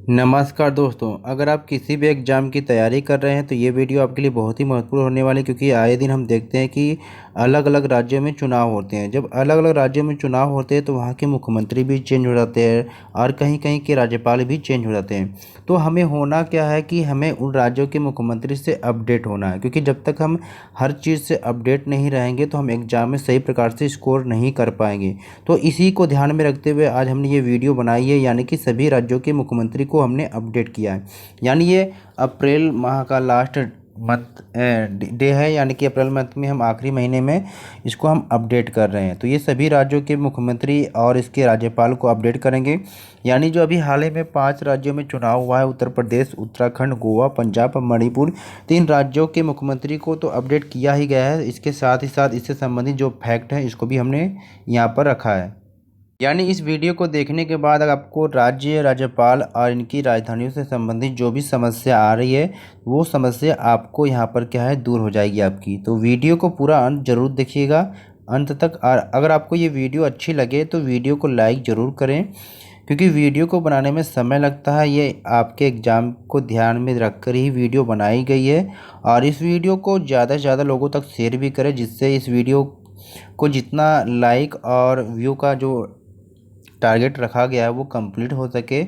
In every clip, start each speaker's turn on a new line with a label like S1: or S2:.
S1: नमस्कार दोस्तों, अगर आप किसी भी एग्ज़ाम की तैयारी कर रहे हैं तो ये वीडियो आपके लिए बहुत ही महत्वपूर्ण होने वाली है, क्योंकि आए दिन हम देखते हैं कि अलग अलग राज्यों में चुनाव होते हैं। जब अलग अलग राज्यों में चुनाव होते हैं तो वहाँ के मुख्यमंत्री भी चेंज हो जाते हैं और कहीं कहीं के राज्यपाल भी चेंज हो जाते हैं। तो हमें होना क्या है कि हमें उन राज्यों के मुख्यमंत्री से अपडेट होना है, क्योंकि जब तक हम हर चीज़ से अपडेट नहीं रहेंगे तो हम एग्ज़ाम में सही प्रकार से स्कोर नहीं कर पाएंगे। तो इसी को ध्यान में रखते हुए आज हमने ये वीडियो बनाई है, यानी कि सभी राज्यों के मुख्यमंत्री को हमने अपडेट किया है। यानी ये अप्रैल माह का लास्ट मंथ डे है, यानी कि अप्रैल मंथ में हम आखिरी महीने में इसको हम अपडेट कर रहे हैं। तो ये सभी राज्यों के मुख्यमंत्री और इसके राज्यपाल को अपडेट करेंगे। यानी जो अभी हाल ही में 5 राज्यों में चुनाव हुआ है, उत्तर प्रदेश, उत्तराखंड, गोवा, पंजाब और मणिपुर, 3 राज्यों के मुख्यमंत्री को तो अपडेट किया ही गया है। इसके साथ ही साथ इससे संबंधित जो फैक्ट है इसको भी हमने यहाँ पर रखा है। यानी इस वीडियो को देखने के बाद अगर आपको राज्य, राज्यपाल और इनकी राजधानियों से संबंधित जो भी समस्या आ रही है वो समस्या आपको यहाँ पर क्या है दूर हो जाएगी आपकी। तो वीडियो को पूरा अंत जरूर देखिएगा, अंत तक। और अगर आपको ये वीडियो अच्छी लगे तो वीडियो को लाइक ज़रूर करें, क्योंकि वीडियो को बनाने में समय लगता है। ये आपके एग्ज़ाम को ध्यान में रखकर ही वीडियो बनाई गई है। और इस वीडियो को ज़्यादा से ज़्यादा लोगों तक शेयर भी करें, जिससे इस वीडियो को जितना लाइक और व्यू का जो टारगेट रखा गया है वो कंप्लीट हो सके।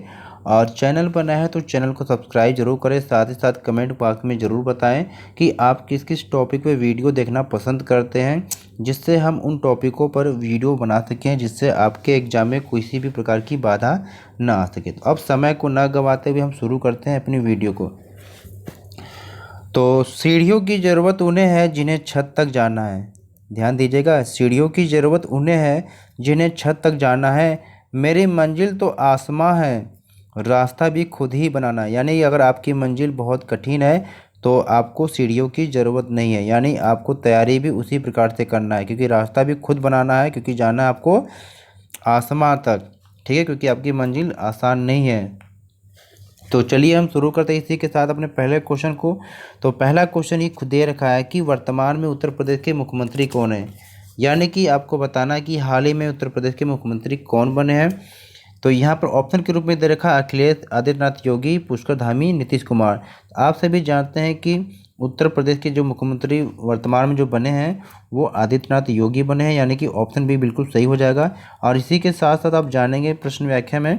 S1: और चैनल पर नया है तो चैनल को सब्सक्राइब जरूर करें। साथ ही साथ कमेंट बॉक्स में ज़रूर बताएं कि आप किस किस टॉपिक पे वीडियो देखना पसंद करते हैं, जिससे हम उन टॉपिकों पर वीडियो बना सकें, जिससे आपके एग्ज़ाम में किसी भी प्रकार की बाधा ना आ सके। तो अब समय को न गंवाते हुए हम शुरू करते हैं अपनी वीडियो को। तो सीढ़ियों की ज़रूरत उन्हें है जिन्हें छत तक जाना है। ध्यान दीजिएगा, सीढ़ियों की ज़रूरत उन्हें है जिन्हें छत तक जाना है। मेरी मंजिल तो आसमां है, रास्ता भी खुद ही बनाना। यानी अगर आपकी मंजिल बहुत कठिन है तो आपको सीढ़ियों की ज़रूरत नहीं है। यानी आपको तैयारी भी उसी प्रकार से करना है, क्योंकि रास्ता भी खुद बनाना है, क्योंकि जाना है आपको आसमां तक। ठीक है, क्योंकि आपकी मंजिल आसान नहीं है। तो चलिए हम शुरू करते हैं इसी के साथ अपने पहले क्वेश्चन को। तो पहला क्वेश्चन ये खुद दे रखा है कि वर्तमान में उत्तर प्रदेश के मुख्यमंत्री कौन है। यानी कि आपको बताना है कि हाल ही में उत्तर प्रदेश के मुख्यमंत्री कौन बने हैं। तो यहाँ पर ऑप्शन के रूप में दे रखा है अखिलेश, आदित्यनाथ योगी, पुष्कर धामी, नीतीश कुमार। आप सभी जानते हैं कि उत्तर प्रदेश के जो मुख्यमंत्री वर्तमान में जो बने हैं वो आदित्यनाथ योगी बने हैं, यानी कि ऑप्शन भी बिल्कुल सही हो जाएगा। और इसी के साथ साथ आप जानेंगे प्रश्न व्याख्या में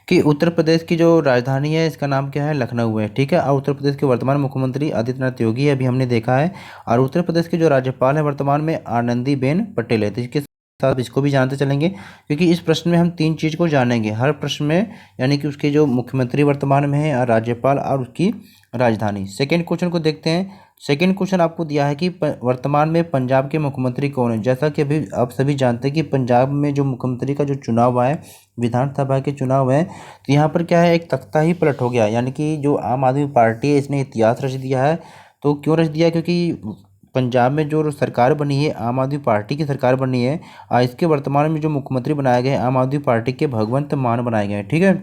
S1: कि उत्तर प्रदेश की जो राजधानी है इसका नाम क्या है, लखनऊ है। ठीक है, और उत्तर प्रदेश के वर्तमान मुख्यमंत्री आदित्यनाथ योगी है, अभी हमने देखा है। और उत्तर प्रदेश के जो राज्यपाल है वर्तमान में आनंदीबेन पटेल है। तो इसके साथ इसको भी जानते चलेंगे, क्योंकि इस प्रश्न में हम 3 चीज़ को जानेंगे हर प्रश्न में। यानी कि उसके जो मुख्यमंत्री वर्तमान में है, और राज्यपाल, और उसकी राजधानी। सेकेंड क्वेश्चन को देखते हैं। सेकेंड क्वेश्चन आपको दिया है कि वर्तमान में पंजाब के मुख्यमंत्री कौन है। जैसा कि अभी आप सभी जानते हैं कि पंजाब में जो मुख्यमंत्री का जो चुनाव हुआ है, विधानसभा के चुनाव है, तो यहाँ पर क्या है, एक तख्ता ही पलट हो गया। यानी कि जो आम आदमी पार्टी है इसने इतिहास रच दिया है। तो क्यों रच दिया, क्योंकि पंजाब में जो सरकार बनी है आम आदमी पार्टी की सरकार बनी है, और इसके वर्तमान में जो मुख्यमंत्री बनाए गए हैं आम आदमी पार्टी के भगवंत मान बनाए गए हैं। ठीक है,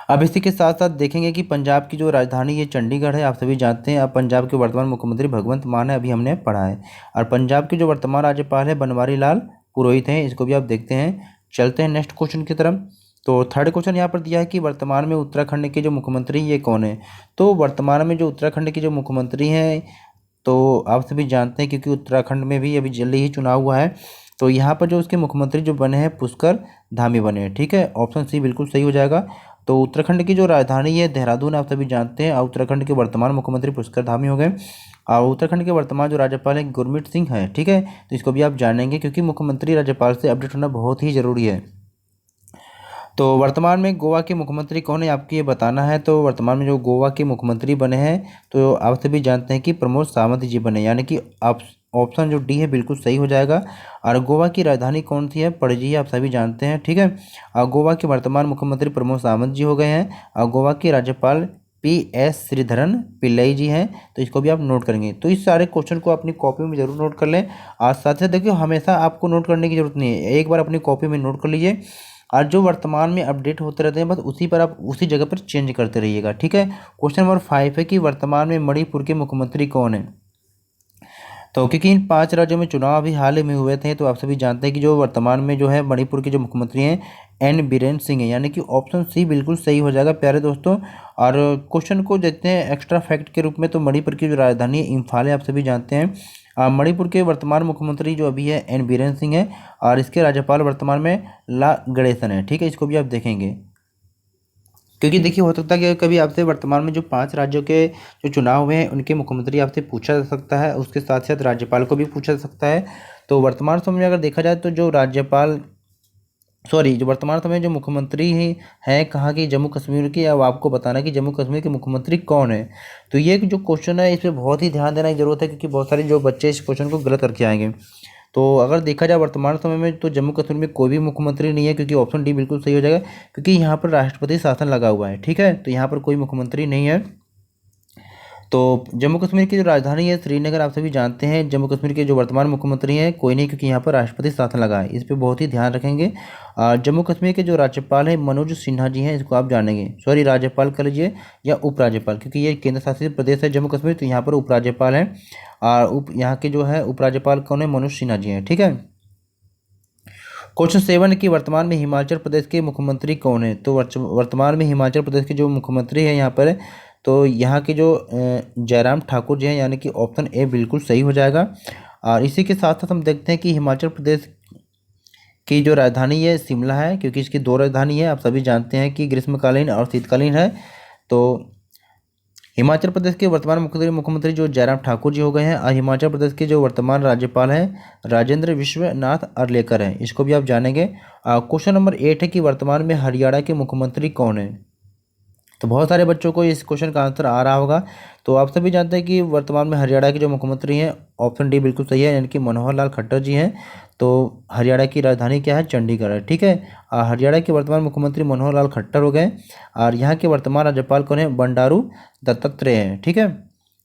S1: अब इसी के साथ साथ देखेंगे कि पंजाब की जो राजधानी ये चंडीगढ़ है, आप सभी जानते हैं। अब पंजाब के वर्तमान मुख्यमंत्री भगवंत मान है, अभी हमने पढ़ा है। और पंजाब के जो वर्तमान राज्यपाल है बनवारी लाल पुरोहित हैं, इसको भी आप देखते हैं। चलते हैं नेक्स्ट क्वेश्चन की तरफ। तो थर्ड क्वेश्चन यहाँ पर दिया है कि वर्तमान में उत्तराखंड के जो मुख्यमंत्री ये कौन है। तो वर्तमान में जो उत्तराखंड के जो मुख्यमंत्री हैं, तो आप सभी जानते हैं, क्योंकि उत्तराखंड में भी अभी जल्दी ही चुनाव हुआ है। तो यहाँ पर जो उसके मुख्यमंत्री जो बने हैं पुष्कर धामी बने हैं। ठीक है, ऑप्शन सी बिल्कुल सही हो जाएगा। तो उत्तराखंड की जो राजधानी है देहरादून, आप सभी जानते हैं। और उत्तराखंड के वर्तमान मुख्यमंत्री पुष्कर धामी हो गए। और उत्तराखंड के वर्तमान जो राज्यपाल हैं गुरमीत सिंह है। ठीक है, तो इसको भी आप जानेंगे, क्योंकि मुख्यमंत्री राज्यपाल से अपडेट होना बहुत ही ज़रूरी है। तो वर्तमान में गोवा के मुख्यमंत्री कौन है आपको ये बताना है। तो वर्तमान में जो गोवा के मुख्यमंत्री बने हैं, तो आप सभी जानते हैं कि प्रमोद सावंत जी बने। यानी कि आप ऑप्शन जो डी है बिल्कुल सही हो जाएगा। और गोवा की राजधानी कौन सी है, पणजी, आप सभी जानते हैं। ठीक है, और गोवा के वर्तमान मुख्यमंत्री प्रमोद सावंत जी हो गए हैं। और गोवा के राज्यपाल PS श्रीधरन पिल्लई जी हैं। तो इसको भी आप नोट करेंगे। तो इस सारे क्वेश्चन को अपनी कॉपी में जरूर नोट कर लें। और साथ ही देखिए, हमेशा आपको नोट करने की जरूरत नहीं है, एक बार अपनी कॉपी में नोट कर लीजिए। और जो वर्तमान में अपडेट होते रहते हैं बस उसी पर आप उसी जगह पर चेंज करते रहिएगा। ठीक है, क्वेश्चन नंबर 5 है कि वर्तमान में मणिपुर के मुख्यमंत्री कौन है। तो क्योंकि इन 5 राज्यों में चुनाव अभी हाल ही में हुए थे, तो आप सभी जानते हैं कि जो वर्तमान में जो है मणिपुर के जो मुख्यमंत्री हैं एन बीरेन सिंह हैं, यानी कि ऑप्शन सी बिल्कुल सही हो जाएगा प्यारे दोस्तों। और क्वेश्चन को देखते हैं एक्स्ट्रा फैक्ट के रूप में, तो मणिपुर की जो राजधानी है इम्फाल है, आप सभी जानते हैं। मणिपुर के वर्तमान मुख्यमंत्री जो अभी है एन बीरेन सिंह है, और इसके राज्यपाल वर्तमान में ला गणेशन है। ठीक है, इसको भी आप देखेंगे, क्योंकि देखिए हो सकता है कि कभी आपसे वर्तमान में जो 5 राज्यों के जो चुनाव हुए हैं उनके मुख्यमंत्री आपसे पूछा जा सकता है, उसके साथ साथ राज्यपाल को भी पूछा जा सकता है। तो वर्तमान समय में अगर देखा जाए तो जो वर्तमान समय में जो मुख्यमंत्री ही हैं कहाँ की, जम्मू कश्मीर की, अब आपको बताना है कि जम्मू कश्मीर के मुख्यमंत्री कौन है। तो ये जो क्वेश्चन है इस पर बहुत ही ध्यान देने की जरूरत है, क्योंकि बहुत सारे जो बच्चे इस क्वेश्चन को गलत करके आएंगे। तो अगर देखा जाए वर्तमान समय में तो जम्मू कश्मीर में कोई भी मुख्यमंत्री नहीं है, क्योंकि ऑप्शन डी बिल्कुल सही हो जाएगा, क्योंकि यहाँ पर राष्ट्रपति शासन लगा हुआ है। ठीक है, तो यहाँ पर कोई मुख्यमंत्री नहीं है। तो जम्मू कश्मीर की जो राजधानी है श्रीनगर, आप सभी जानते हैं। जम्मू कश्मीर के जो वर्तमान मुख्यमंत्री हैं कोई नहीं, क्योंकि यहाँ पर राष्ट्रपति शासन लगा है, इस पर बहुत ही ध्यान रखेंगे। जम्मू कश्मीर के जो राज्यपाल हैं मनोज सिन्हा जी हैं, इसको आप जानेंगे। सॉरी, राज्यपाल कर लीजिए या उपराज्यपाल, क्योंकि ये केंद्र शासित प्रदेश है जम्मू कश्मीर, तो यहाँ पर उपराज्यपाल हैं। और यहाँ के जो है उपराज्यपाल कौन है, मनोज सिन्हा जी हैं। ठीक है, क्वेश्चन 7 की वर्तमान में हिमाचल प्रदेश के मुख्यमंत्री कौन है। तो वर्तमान में हिमाचल प्रदेश के जो मुख्यमंत्री हैं यहाँ पर, तो यहाँ के जो जयराम ठाकुर जी हैं, यानी कि ऑप्शन ए बिल्कुल सही हो जाएगा। और इसी के साथ साथ हम देखते हैं कि हिमाचल प्रदेश की जो राजधानी है शिमला है, क्योंकि इसकी 2 राजधानी है, आप सभी जानते हैं कि ग्रीष्मकालीन और शीतकालीन है। तो हिमाचल प्रदेश के वर्तमान मुख्यमंत्री जो जयराम ठाकुर जी हो गए हैं, और हिमाचल प्रदेश के जो वर्तमान राज्यपाल हैं राजेंद्र विश्वनाथ अर्लेकर हैं, इसको भी आप जानेंगे। क्वेश्चन नंबर 8 है कि वर्तमान में हरियाणा के मुख्यमंत्री कौन है। तो बहुत सारे बच्चों को इस क्वेश्चन का आंसर आ रहा होगा। तो आप सभी जानते हैं कि वर्तमान में हरियाणा के जो मुख्यमंत्री हैं ऑप्शन डी बिल्कुल सही है, यानी कि मनोहर लाल खट्टर जी हैं। तो हरियाणा की राजधानी क्या है, चंडीगढ़ है। ठीक है, हरियाणा के वर्तमान मुख्यमंत्री मनोहर लाल खट्टर हो गए, और यहाँ के वर्तमान राज्यपाल कौन है, बंडारू दत्तात्रेय हैं। ठीक है,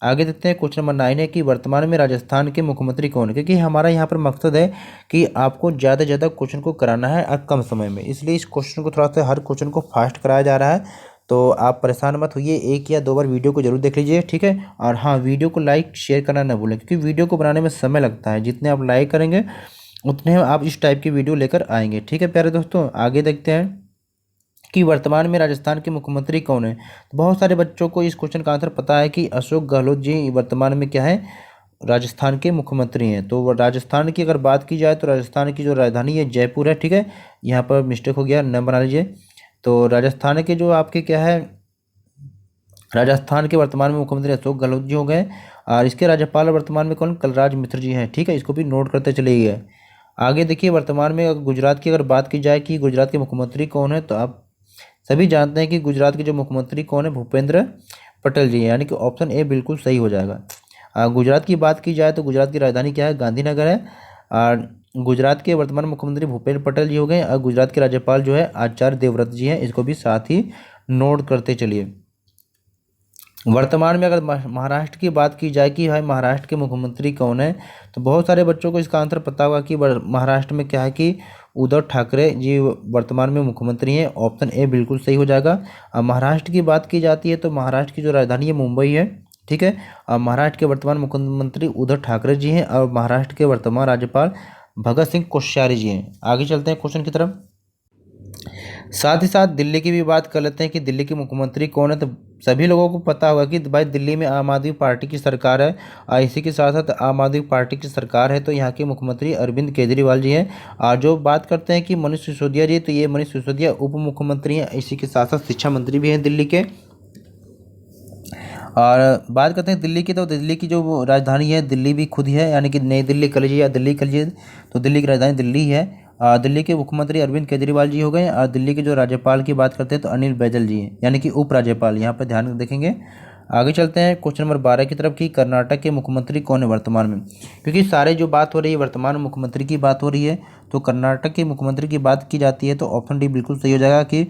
S1: आगे देखते हैं। क्वेश्चन नंबर 9 है कि वर्तमान में राजस्थान के मुख्यमंत्री कौन है, क्योंकि हमारा यहाँ पर मकसद है कि आपको ज़्यादा से ज़्यादा क्वेश्चन को कराना है और कम समय में, इसलिए इस क्वेश्चन को थोड़ा सा हर क्वेश्चन को फास्ट कराया जा रहा है। तो आप परेशान मत होइए, 1 या 2 बार वीडियो को जरूर देख लीजिए। ठीक है, और हाँ, वीडियो को लाइक शेयर करना ना भूलें, क्योंकि वीडियो को बनाने में समय लगता है, जितने आप लाइक करेंगे उतने आप इस टाइप की वीडियो लेकर आएंगे। ठीक है प्यारे दोस्तों, आगे देखते हैं कि वर्तमान में राजस्थान के मुख्यमंत्री कौन है। तो बहुत सारे बच्चों को इस क्वेश्चन का आंसर पता है कि अशोक गहलोत जी वर्तमान में क्या है, राजस्थान के मुख्यमंत्री हैं। तो राजस्थान की अगर बात की जाए तो राजस्थान की जो राजधानी है जयपुर है। ठीक है, यहाँ पर मिस्टेक हो गया, न बना लीजिए। तो राजस्थान के जो आपके क्या है, राजस्थान के वर्तमान में मुख्यमंत्री अशोक गहलोत जी हो गए, और इसके राज्यपाल वर्तमान में कौन, कलराज मिश्र जी हैं। ठीक है, इसको भी नोट करते चलिए। आगे देखिए, वर्तमान में अगर गुजरात की अगर बात की जाए कि गुजरात के मुख्यमंत्री कौन है, तो आप सभी जानते हैं कि गुजरात के जो मुख्यमंत्री कौन है, भूपेंद्र पटेल जी हैं, यानी कि ऑप्शन ए बिल्कुल सही हो जाएगा। गुजरात की बात की जाए तो गुजरात की राजधानी क्या है, गांधीनगर है, और गुजरात के वर्तमान मुख्यमंत्री भूपेंद्र पटेल जी हो गए, और गुजरात के राज्यपाल जो है आचार्य देवव्रत जी हैं, इसको भी साथ ही नोट करते चलिए। वर्तमान में अगर महाराष्ट्र की बात की जाए कि भाई महाराष्ट्र के मुख्यमंत्री कौन है, तो बहुत सारे बच्चों को इसका आंसर पता होगा कि महाराष्ट्र में क्या है कि उद्धव ठाकरे जी वर्तमान में मुख्यमंत्री हैं, ऑप्शन ए बिल्कुल सही हो जाएगा। अब महाराष्ट्र की बात की जाती है तो महाराष्ट्र की जो राजधानी है मुंबई है। ठीक है, अब महाराष्ट्र के वर्तमान मुख्यमंत्री उद्धव ठाकरे जी हैं, और महाराष्ट्र के वर्तमान राज्यपाल भगत सिंह कोश्यारी जी हैं। आगे चलते हैं क्वेश्चन की तरफ। साथ ही साथ दिल्ली की भी बात कर लेते हैं कि दिल्ली के मुख्यमंत्री कौन है। तो सभी लोगों को पता होगा कि भाई दिल्ली में आम आदमी पार्टी की सरकार है, और इसी के साथ साथ आम आदमी पार्टी की सरकार है, तो यहाँ के मुख्यमंत्री अरविंद केजरीवाल जी हैं। और जो बात करते हैं कि मनीष सिसोदिया जी, तो ये मनीष सिसोदिया उप मुख्यमंत्री हैं, इसी के साथ साथ शिक्षा मंत्री भी हैं दिल्ली के। और बात करते हैं दिल्ली की, तो दिल्ली की जो राजधानी है दिल्ली भी खुद ही है, यानी कि नई दिल्ली कर लीजिए या दिल्ली कर लीजिए, तो दिल्ली की राजधानी दिल्ली ही है। दिल्ली के मुख्यमंत्री अरविंद केजरीवाल जी हो गए, और दिल्ली के जो राज्यपाल की बात करते हैं तो अनिल बैजल जी हैं, यानी कि उपराज्यपाल, यहाँ पर ध्यान देखेंगे। आगे चलते हैं क्वेश्चन नंबर 12 की तरफ कि कर्नाटक के मुख्यमंत्री कौन है वर्तमान में, क्योंकि सारे जो बात हो रही है वर्तमान मुख्यमंत्री की बात हो रही है, तो कर्नाटक के मुख्यमंत्री की बात की जाती है तो ऑप्शन डी बिल्कुल सही हो जाएगा कि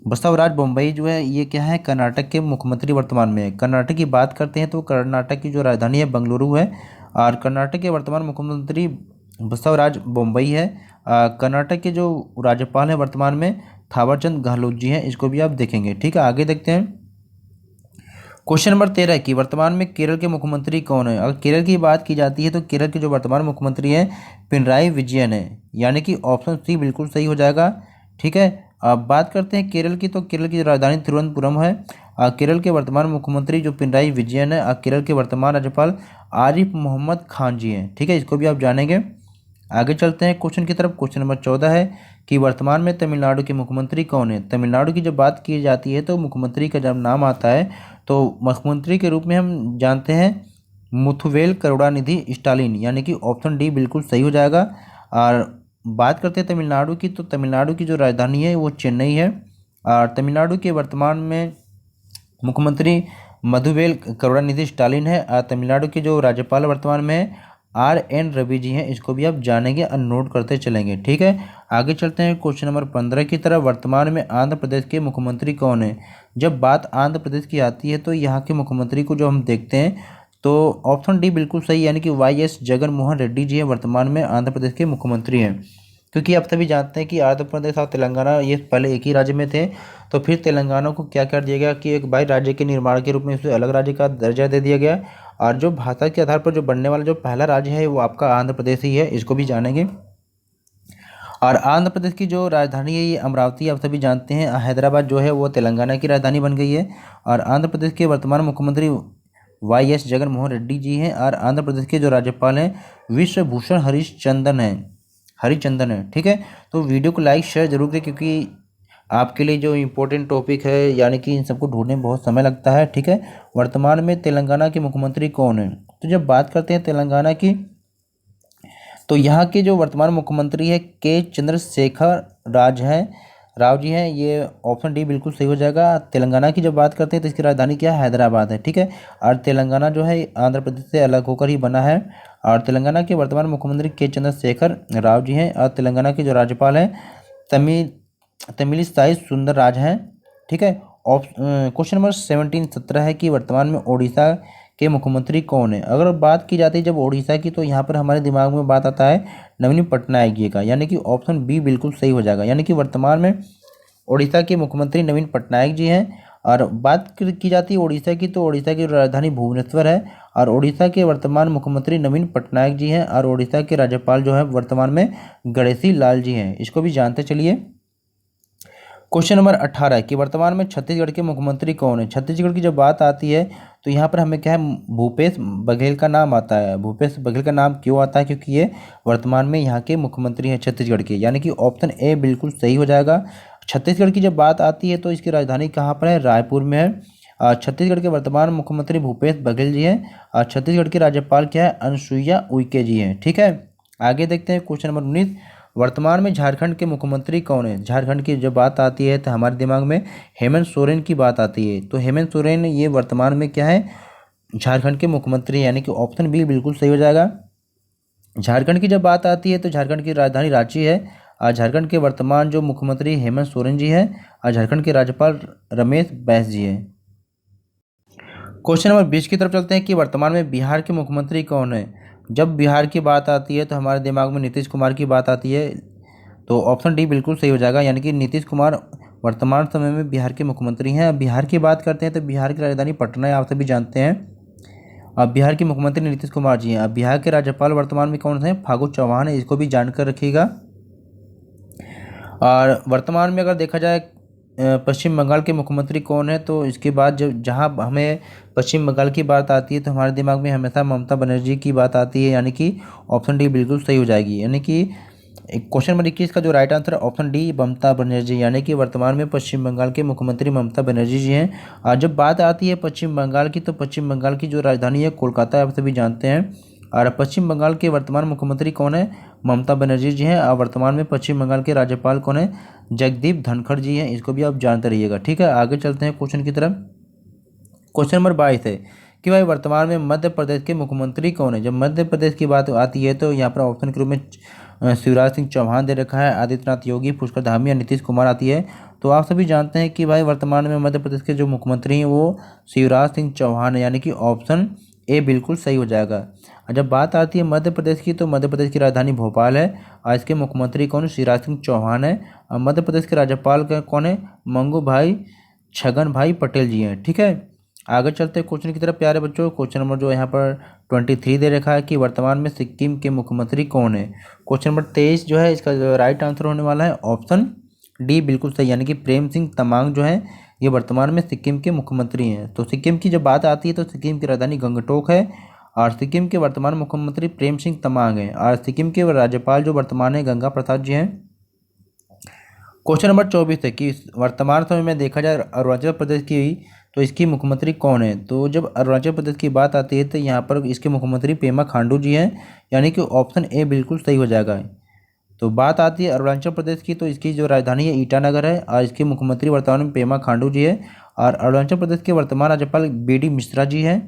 S1: बसवराज बोम्मई जो है ये क्या है, कर्नाटक के मुख्यमंत्री वर्तमान में है। कर्नाटक की बात करते हैं तो कर्नाटक की जो राजधानी है बेंगलुरु है, और कर्नाटक के वर्तमान मुख्यमंत्री बसवराज बोम्मई है। कर्नाटक के जो राज्यपाल हैं वर्तमान में थावरचंद गहलोत जी हैं, इसको भी आप देखेंगे। ठीक है, आगे देखते हैं क्वेश्चन नंबर 13 की वर्तमान में केरल के मुख्यमंत्री कौन है। अगर केरल की बात की जाती है तो केरल के जो वर्तमान मुख्यमंत्री हैं पिनराई विजयन है, यानी कि ऑप्शन सी बिल्कुल सही हो जाएगा। ठीक है, अब बात करते हैं केरल की, तो केरल की राजधानी तिरुवनंतपुरम है। केरल के वर्तमान मुख्यमंत्री जो पिनराई विजयन है, केरल के वर्तमान राज्यपाल आरिफ मोहम्मद खान जी हैं। ठीक है, इसको भी आप जानेंगे। आगे चलते हैं क्वेश्चन की तरफ। क्वेश्चन नंबर 14 है कि वर्तमान में तमिलनाडु के मुख्यमंत्री कौन है। तमिलनाडु की जब बात की जाती है तो मुख्यमंत्री का जब नाम आता है तो मुख्यमंत्री के रूप में हम जानते हैं मुथुवेल करुणानिधि स्टालिन, यानी कि ऑप्शन डी बिल्कुल सही हो जाएगा। और बात करते हैं तमिलनाडु की, तो तमिलनाडु की जो राजधानी है वो चेन्नई है। और तमिलनाडु के वर्तमान में मुख्यमंत्री मधुवेल करुणानिधि स्टालिन है। तमिलनाडु के जो राज्यपाल वर्तमान में RN रवि जी हैं, इसको भी आप जानेंगे और नोट करते चलेंगे। ठीक है, आगे चलते हैं क्वेश्चन नंबर 15 की तरफ। वर्तमान में आंध्र प्रदेश के मुख्यमंत्री कौन है। जब बात आंध्र प्रदेश की आती है तो यहाँ के मुख्यमंत्री को जो हम देखते हैं तो ऑप्शन डी बिल्कुल सही, यानी कि YS जगन मोहन रेड्डी जी हैं वर्तमान में आंध्र प्रदेश के मुख्यमंत्री हैं। क्योंकि आप सभी जानते हैं कि आंध्र प्रदेश और तेलंगाना ये पहले एक ही राज्य में थे, तो फिर तेलंगाना को क्या कर दिया गया कि एक बाई राज्य के निर्माण के रूप में इसे अलग राज्य का दर्जा दे दिया गया। और जो भाषा के आधार पर जो बनने वाला जो पहला राज्य है वो आपका आंध्र प्रदेश ही है, इसको भी जानेंगे। और आंध्र प्रदेश की जो राजधानी है ये अमरावती, आप सभी जानते हैं। हैदराबाद जो है वो तेलंगाना की राजधानी बन गई है। और आंध्र प्रदेश के वर्तमान मुख्यमंत्री YS जगन मोहन रेड्डी जी हैं। और आंध्र प्रदेश के जो राज्यपाल हैं विश्वभूषण हरिचंदन है। ठीक है, तो वीडियो को लाइक शेयर जरूर करें, क्योंकि आपके लिए जो इम्पोर्टेंट टॉपिक है यानी कि इन सबको ढूंढने में बहुत समय लगता है। ठीक है, वर्तमान में तेलंगाना के मुख्यमंत्री कौन है। तो जब बात करते हैं तेलंगाना की, तो यहाँ के जो वर्तमान मुख्यमंत्री है के चंद्रशेखर राव जी हैं। ये ऑप्शन डी बिल्कुल सही हो जाएगा। तेलंगाना की जब बात करते हैं तो इसकी राजधानी क्या है, हैदराबाद है। ठीक है, और तेलंगाना जो है आंध्र प्रदेश से अलग होकर ही बना है। और तेलंगाना के वर्तमान मुख्यमंत्री के चंद्रशेखर राव जी हैं। और तेलंगाना के जो राज्यपाल हैं तमिलिसाई सुंदरराज हैं। ठीक है, क्वेश्चन नंबर 17 है कि वर्तमान में ओडिशा के मुख्यमंत्री कौन है। अगर बात की जाती है जब ओडिशा की, तो यहाँ पर हमारे दिमाग में बात आता है नवीन पटनायक जी का, यानी कि ऑप्शन बी बिल्कुल सही हो जाएगा। यानी कि वर्तमान में ओडिशा के मुख्यमंत्री नवीन पटनायक जी हैं। और बात की जाती है ओडिशा की, तो ओडिशा की राजधानी भुवनेश्वर है। और ओडिशा के वर्तमान मुख्यमंत्री नवीन पटनायक जी हैं। और ओडिशा के राज्यपाल जो है वर्तमान में गणेशी लाल जी हैं, इसको भी जानते चलिए। क्वेश्चन नंबर 18 कि वर्तमान में छत्तीसगढ़ के मुख्यमंत्री कौन है। छत्तीसगढ़ की जब बात आती है तो यहाँ पर हमें क्या है, भूपेश बघेल का नाम आता है। भूपेश बघेल का नाम क्यों आता है, क्योंकि ये वर्तमान में यहाँ के मुख्यमंत्री हैं छत्तीसगढ़ के, यानी कि ऑप्शन ए बिल्कुल सही हो जाएगा। छत्तीसगढ़ की जब बात आती है तो इसकी राजधानी कहाँ पर है, रायपुर में है। छत्तीसगढ़ के वर्तमान मुख्यमंत्री भूपेश बघेल जी हैं। और छत्तीसगढ़ के राज्यपाल क्या है, अनुसुईया उइके जी हैं। ठीक है, आगे देखते हैं क्वेश्चन नंबर 19। वर्तमान में झारखंड के मुख्यमंत्री कौन है। झारखंड की जब बात आती है तो हमारे दिमाग में हेमंत सोरेन की बात आती है। तो हेमंत सोरेन ये वर्तमान में क्या है, झारखंड के मुख्यमंत्री, यानी कि ऑप्शन बी बिल्कुल सही हो जाएगा। झारखंड की जब बात आती है तो झारखंड की राजधानी रांची है। और झारखंड के वर्तमान जो मुख्यमंत्री हेमंत सोरेन जी हैं। और झारखंड के राज्यपाल रमेश बैस जी हैं। क्वेश्चन नंबर 20 की तरफ चलते हैं कि वर्तमान में बिहार के मुख्यमंत्री कौन है। जब बिहार की बात आती है तो हमारे दिमाग में नीतीश कुमार की बात आती है। तो ऑप्शन डी बिल्कुल सही हो जाएगा, यानी कि नीतीश कुमार वर्तमान समय में बिहार के मुख्यमंत्री हैं। बिहार की बात करते हैं तो बिहार की राजधानी पटना है, आप सभी जानते हैं। अब बिहार के मुख्यमंत्री नीतीश कुमार जी हैं। अब बिहार के राज्यपाल वर्तमान में कौन से हैं, फागू चौहान है, इसको भी जानकर रखिएगा। और वर्तमान में अगर देखा जाए पश्चिम बंगाल के मुख्यमंत्री कौन है, तो इसके बाद जब जहाँ हमें पश्चिम बंगाल की बात आती है तो हमारे दिमाग में हमेशा ममता बनर्जी की बात आती है, यानी कि ऑप्शन डी बिल्कुल सही हो जाएगी। यानी कि क्वेश्चन नंबर 21 का जो राइट आंसर है ऑप्शन डी ममता बनर्जी, यानी कि वर्तमान में पश्चिम बंगाल के मुख्यमंत्री ममता बनर्जी जी हैं। और जब बात आती है पश्चिम बंगाल की, तो पश्चिम बंगाल की जो राजधानी है कोलकाता, आप सभी जानते हैं। और पश्चिम बंगाल के वर्तमान मुख्यमंत्री कौन है, ममता बनर्जी जी हैं। और वर्तमान में पश्चिम बंगाल के राज्यपाल कौन है, जगदीप धनखड़ जी हैं, इसको भी आप जानते रहिएगा। ठीक है, आगे चलते हैं क्वेश्चन की तरफ। क्वेश्चन नंबर 22 है कि भाई वर्तमान में मध्य प्रदेश के मुख्यमंत्री कौन है। जब मध्य प्रदेश की बात आती है तो यहाँ पर ऑप्शन के रूप में शिवराज सिंह चौहान दे रखा है, आदित्यनाथ योगी, पुष्कर धामी या नीतीश कुमार आती है। तो आप सभी जानते हैं कि भाई वर्तमान में मध्य प्रदेश के जो मुख्यमंत्री हैं वो शिवराज सिंह चौहान है, यानी कि ऑप्शन ए बिल्कुल सही हो जाएगा। और जब बात आती है मध्य प्रदेश की, तो मध्य प्रदेश की राजधानी भोपाल है। और इसके मुख्यमंत्री कौन है, शिवराज सिंह चौहान है। और मध्य प्रदेश के राज्यपाल का कौन है, मंगू भाई छगन भाई पटेल जी हैं। ठीक है, आगे चलते हैं क्वेश्चन की तरफ प्यारे बच्चों। क्वेश्चन नंबर जो यहाँ पर 23 दे रखा है कि वर्तमान में सिक्किम के मुख्यमंत्री कौन है। क्वेश्चन नंबर 23 जो है इसका जो राइट आंसर होने वाला है ऑप्शन डी बिल्कुल सही, यानी कि प्रेम सिंह तमांग जो है ये वर्तमान में सिक्किम के मुख्यमंत्री हैं। तो सिक्किम की जब बात आती है तो सिक्किम की राजधानी गंगटोक है और सिक्किम के वर्तमान मुख्यमंत्री प्रेम सिंह तमांग हैं और सिक्किम के राज्यपाल जो वर्तमान है गंगा प्रसाद जी हैं। क्वेश्चन नंबर 24 है कि वर्तमान समय में देखा जाए अरुणाचल प्रदेश की तो इसकी मुख्यमंत्री कौन है। तो जब अरुणाचल प्रदेश की बात आती है तो यहाँ पर इसके मुख्यमंत्री पेमा खांडू जी हैं, यानी कि ऑप्शन ए बिल्कुल सही हो जाएगा। तो बात आती है अरुणाचल प्रदेश की तो इसकी जो राजधानी है ईटानगर है और इसके मुख्यमंत्री वर्तमान में पेमा खांडू जी है और अरुणाचल प्रदेश के वर्तमान राज्यपाल बी.डी. मिश्रा जी हैं।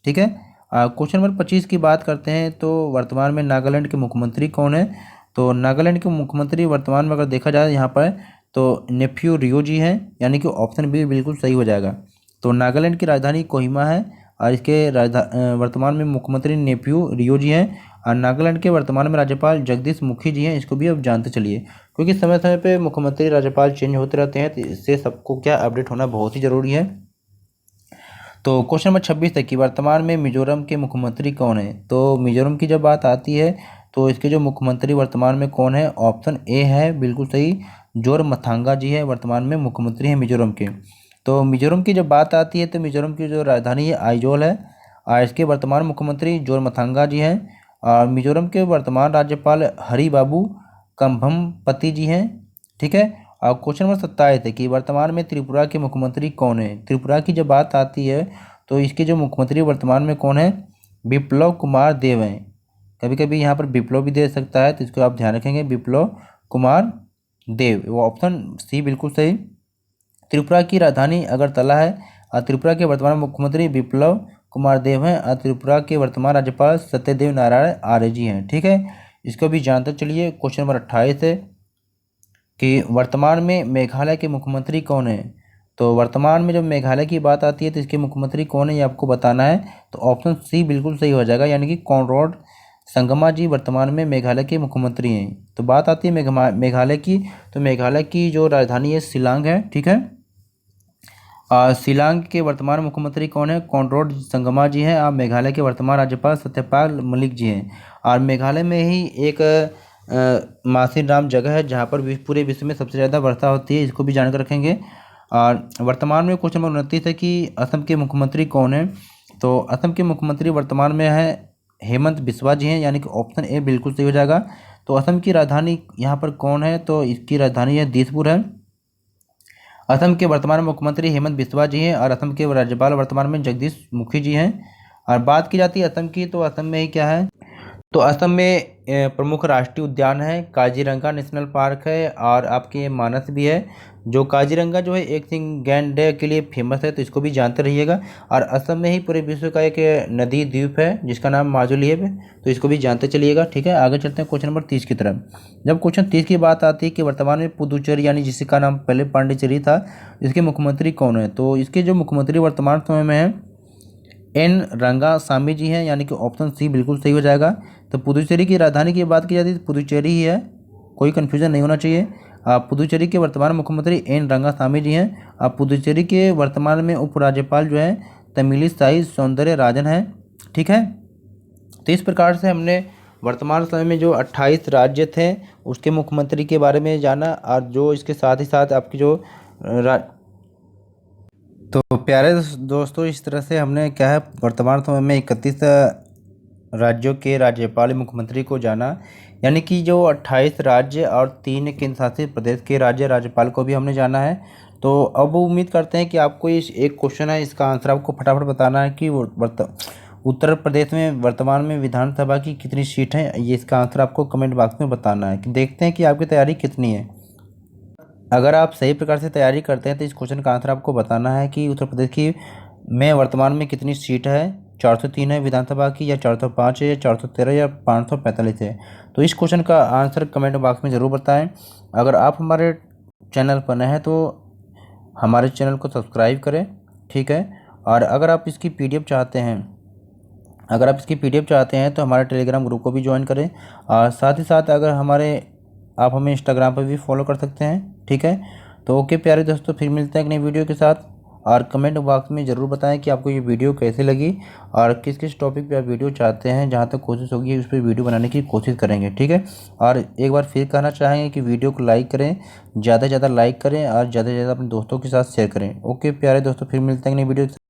S1: ठीक है, क्वेश्चन नंबर 25 की बात करते हैं तो वर्तमान में नागालैंड के मुख्यमंत्री कौन है। तो नागालैंड के मुख्यमंत्री वर्तमान में अगर देखा जाए यहाँ पर तो नेफ्यू रियो जी हैं, यानी कि ऑप्शन बी बिल्कुल सही हो जाएगा। तो नागालैंड की राजधानी कोहिमा है और इसके वर्तमान में मुख्यमंत्री नेफ्यू रियो जी हैं और नागालैंड के वर्तमान में राज्यपाल जगदीश मुखी जी हैं। इसको भी अब जानते चलिए, क्योंकि समय समय पे मुख्यमंत्री राज्यपाल चेंज होते रहते हैं तो इससे सबको क्या अपडेट होना बहुत ही ज़रूरी है। तो क्वेश्चन नंबर 26 है कि वर्तमान में मिजोरम के मुख्यमंत्री कौन है। तो मिजोरम की जब बात आती है तो इसके जो मुख्यमंत्री वर्तमान में कौन है, ऑप्शन ए है बिल्कुल सही, जोरमथांगा जी है वर्तमान में मुख्यमंत्री हैं मिजोरम के। तो मिजोरम की जब बात आती है तो मिजोरम की जो राजधानी है आइजोल है और इसके वर्तमान मुख्यमंत्री जोरमथांगा जी हैं और मिजोरम के वर्तमान राज्यपाल हरि बाबू कंभमपति जी हैं। ठीक है, और क्वेश्चन नंबर 27 है कि वर्तमान में त्रिपुरा के मुख्यमंत्री कौन है। त्रिपुरा की जब बात आती है तो इसके जो मुख्यमंत्री वर्तमान में कौन है, बिप्लब कुमार देव हैं। कभी कभी यहाँ पर विप्लव भी दे सकता है तो इसको आप ध्यान रखेंगे, विप्लव कुमार देव, वो ऑप्शन सी बिल्कुल सही। त्रिपुरा की राजधानी अगरतला है और त्रिपुरा के वर्तमान मुख्यमंत्री विप्लव कुमार देव हैं और त्रिपुरा के वर्तमान राज्यपाल सत्यदेव नारायण आर्य जी हैं। ठीक है, इसको भी जानते चलिए। क्वेश्चन नंबर 28 है कि वर्तमान में मेघालय के मुख्यमंत्री कौन है। तो वर्तमान में जब मेघालय की बात आती है तो इसके मुख्यमंत्री कौन है ये आपको बताना है। तो ऑप्शन सी बिल्कुल सही हो जाएगा, यानी कि कॉनराड संगमा जी वर्तमान में मेघालय के मुख्यमंत्री हैं। तो बात आती है मेघालय की, तो मेघालय की जो राजधानी है शिलांग है। ठीक है, शिलांग के वर्तमान मुख्यमंत्री कौन है, कॉनराड संगमा जी हैं। और मेघालय के वर्तमान राज्यपाल सत्यपाल मलिक जी हैं। और मेघालय में ही एक मासिन राम जगह है जहाँ पर पूरे विश्व में सबसे ज़्यादा वर्षा होती है, इसको भी जानकर रखेंगे। और वर्तमान में क्वेश्चन नंबर 29 है कि असम के मुख्यमंत्री कौन है। तो असम के मुख्यमंत्री वर्तमान में है हेमंत बिस्वा जी हैं, यानी कि ऑप्शन ए बिल्कुल सही हो जाएगा। तो असम की राजधानी यहाँ पर कौन है, तो इसकी राजधानी है दिसपुर है। असम के वर्तमान मुख्यमंत्री हेमंत बिस्वा जी हैं और असम के राज्यपाल वर्तमान में जगदीश मुखी जी हैं। और बात की जाती है असम की, तो असम में ही क्या है, तो असम में प्रमुख राष्ट्रीय उद्यान है, काजीरंगा नेशनल पार्क है और आपके मानस भी है। जो काजीरंगा जो है एक सिंह गैंडे के लिए फेमस है, तो इसको भी जानते रहिएगा। और असम में ही पूरे विश्व का एक नदी द्वीप है जिसका नाम माजुली है, तो इसको भी जानते चलिएगा। ठीक है, आगे चलते हैं क्वेश्चन नंबर 30 की तरफ। जब क्वेश्चन 30 की बात आती है कि वर्तमान में पुदुचेरी, यानी जिसका नाम पहले पांडिचेरी था, इसके मुख्यमंत्री कौन है। तो इसके जो मुख्यमंत्री वर्तमान समय में है एन रंगासामी जी हैं, यानी कि ऑप्शन सी बिल्कुल सही हो जाएगा। तो पुदुचेरी की राजधानी की बात की जाती है तो पुदुचेरी ही है, कोई कन्फ्यूजन नहीं होना चाहिए। पुदुचेरी के वर्तमान मुख्यमंत्री एन रंगासामी जी हैं। पुदुचेरी के वर्तमान में उपराज्यपाल जो है तमिलिसाई सौंदर्य राजन हैं। ठीक है, तो इस प्रकार से हमने वर्तमान समय में जो 28 राज्य थे उसके मुख्यमंत्री के बारे में जाना और जो इसके साथ ही साथ आपकी जो तो प्यारे दोस्तों, इस तरह से हमने क्या है वर्तमान समय में 31 राज्यों के राज्यपाल मुख्यमंत्री को जाना, यानी कि जो 28 राज्य और 3 केंद्र शासित प्रदेश के राज्यपाल को भी हमने जाना है। तो अब उम्मीद करते हैं कि आपको इस एक क्वेश्चन है इसका आंसर आपको फटाफट बताना है कि उत्तर प्रदेश में वर्तमान में विधानसभा की कितनी सीट है, ये इसका आंसर आपको कमेंट बॉक्स में बताना है। कि देखते हैं कि आपकी तैयारी कितनी है। अगर आप सही प्रकार से तैयारी करते हैं तो इस क्वेश्चन का आंसर आपको बताना है कि उत्तर प्रदेश की में वर्तमान में कितनी सीट है, 403 है विधानसभा की, या 405 है, या 413 या 545 है। तो इस क्वेश्चन का आंसर कमेंट बॉक्स में ज़रूर बताएं। अगर आप हमारे चैनल पर नए हैं तो हमारे चैनल को सब्सक्राइब करें। ठीक है, और अगर आप इसकी PDF चाहते हैं तो हमारे टेलीग्राम ग्रुप को भी ज्वाइन करें। और साथ ही साथ आप हमें इंस्टाग्राम पर भी फॉलो कर सकते हैं। ठीक है, तो ओके प्यारे दोस्तों, फिर मिलते हैं एक नई वीडियो के साथ। और कमेंट बॉक्स में ज़रूर बताएं कि आपको ये वीडियो कैसे लगी और किस किस टॉपिक पे आप वीडियो चाहते हैं। जहाँ तक कोशिश होगी उस पर वीडियो बनाने की कोशिश करेंगे, ठीक है। और एक बार फिर कहना चाहेंगे कि वीडियो को लाइक करें, ज़्यादा से ज़्यादा लाइक करें और ज़्यादा से ज़्यादा अपने दोस्तों के साथ शेयर करें। ओके प्यारे दोस्तों, फिर मिलते हैं नई वीडियो।